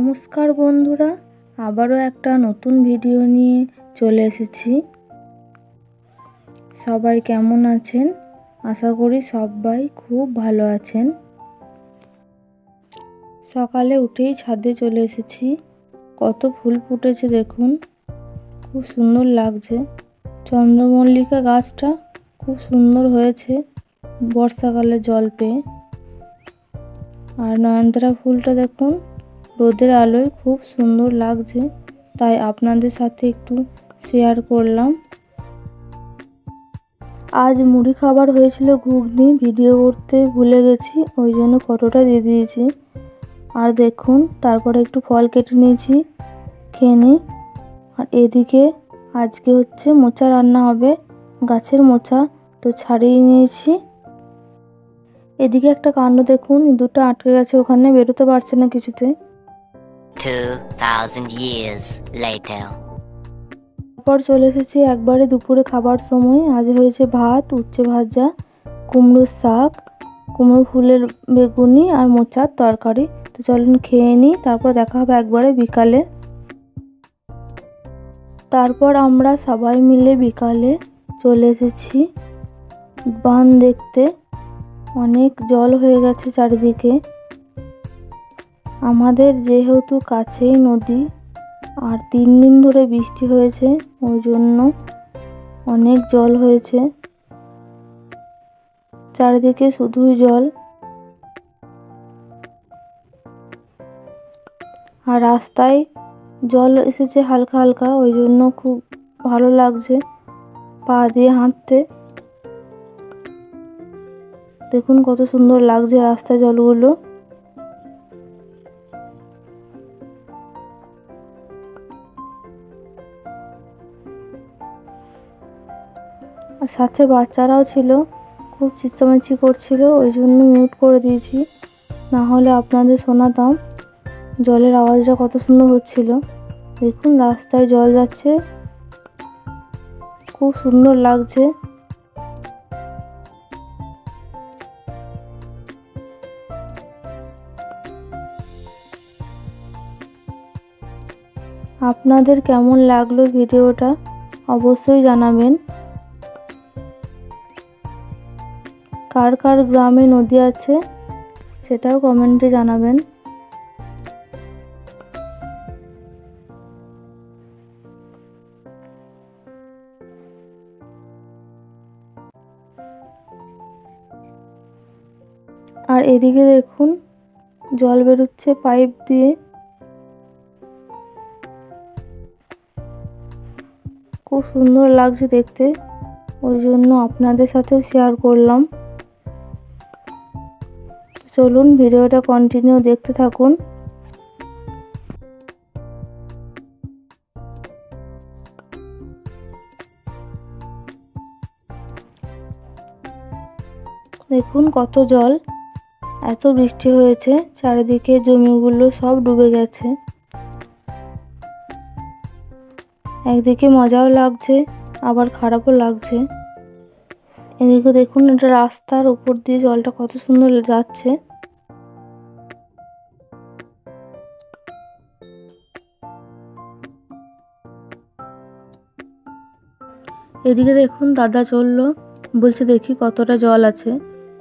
নমস্কার বন্ধুরা, আবারও একটা নতুন ভিডিও নিয়ে চলে এসেছি। সবাই কেমন আছেন? আশা করি সবাই খুব ভালো আছেন। সকালে উঠেই ছাদে চলে এসেছি। কত ফুল ফুটেছে দেখুন, খুব সুন্দর লাগছে। চন্দ্রমল্লিকা গাছটা খুব সুন্দর হয়েছে বর্ষাকালে জল পেয়ে। আর নয়নতারা ফুলটা দেখুন, রোদের আলোয় খুব সুন্দর লাগছে, তাই আপনাদের সাথে একটু শেয়ার করলাম। আজ মুড়ি খাবার হয়েছিল ঘুগনি, ভিডিও করতে ভুলে গেছি, ওই জন্য ফটোটা দিয়ে দিয়েছি। আর দেখুন, তারপরে একটু ফল কেটে নিয়েছি, খেয়ে নিই। আর এদিকে আজকে হচ্ছে মোচা রান্না হবে, গাছের মোচা, তো ছাড়িয়ে নিয়েছি। এদিকে একটা কাণ্ড দেখুন, দুটো আটকে গেছে ওখানে, বেরোতে পারছে না কিছুতে। 2000 years later. তারপর চলে এসেছি একবারে দুপুরে খাবার সময়। আজ হয়েছে ভাত, উচ্ছে ভাজা, কুমড়োর শাক, কুমড়ো ফুলের বেগুনি আর মোচার তরকারি। তো চলুন খেয়ে নিই, তারপর দেখা হবে একবারে বিকালে। তারপর আমরা সবাই মিলে বিকালে চলে এসেছি বান দেখতে। অনেক জল হয়ে গেছে চারিদিকে। আমাদের যেহেতু কাছেই নদী, আর 3 দিন ধরে বৃষ্টি হয়েছে, ওই জন্য অনেক জল হয়েছে, চারিদিকে শুধুই জল। আর রাস্তায় জল এসেছে হালকা হালকা, ওই জন্য খুব ভালো লাগছে পা দিয়ে হাঁটতে। দেখুন কত সুন্দর লাগছে রাস্তায় জলগুলো। আর সাথে বাচ্চারাও ছিল, খুব চিৎচামেচি করছিল, ওই জন্য মিউট করে দিয়েছি, না হলে আপনাদের শোনাতাম। জলের আওয়াজটা কত সুন্দর হচ্ছিল। দেখুন রাস্তায় জল যাচ্ছে, খুব সুন্দর লাগছে। আপনাদের কেমন লাগলো ভিডিওটা অবশ্যই জানাবেন। কার কার গ্রামে নদী আছে সেটাও কমেন্টে জানাবেন। আর এদিকে দেখুন জল বেরোচ্ছে পাইপ দিয়ে, খুব সুন্দর লাগছে দেখতে, ওই জন্য আপনাদের সাথেও শেয়ার করলাম। চলুন ভিডিওটা কন্টিনিউ দেখতে থাকুন। দেখুন কত জল, এত বৃষ্টি হয়েছে, চারিদিকে জমিগুলো সব ডুবে গেছে। একদিকে মজাও লাগছে, আবার খারাপও লাগছে। এদিকে দেখুন, এটা রাস্তার উপর দিয়ে জলটা কত সুন্দর যাচ্ছে। এদিকে দেখুন দাদা চললো, বলছে দেখি কতটা জল আছে।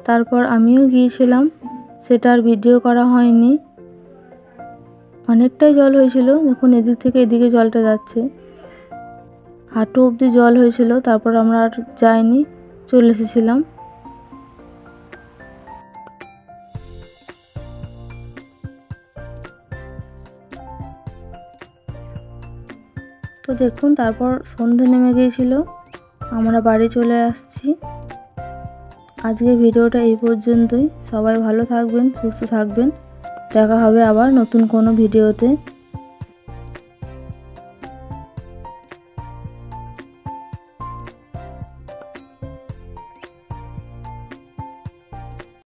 তারপর আমিও গিয়েছিলাম, সেটা আর ভিডিও করা হয়নি। অনেকটাই জল হয়েছিল, দেখুন এদিক থেকে এদিকে জলটা যাচ্ছে, হাঁটু অবধি জল হয়েছিল। তারপর আমরা আর যাইনি, চলে এসেছিলাম। তো দেখুন তারপর সন্ধে নেমে গিয়েছিল, আমরা বাড়ি চলে আসছি। আজকে ভিডিওটা এই পর্যন্তই। সবাই ভালো থাকবেন, সুস্থ থাকবেন, দেখা হবে আবার নতুন কোনো ভিডিওতে।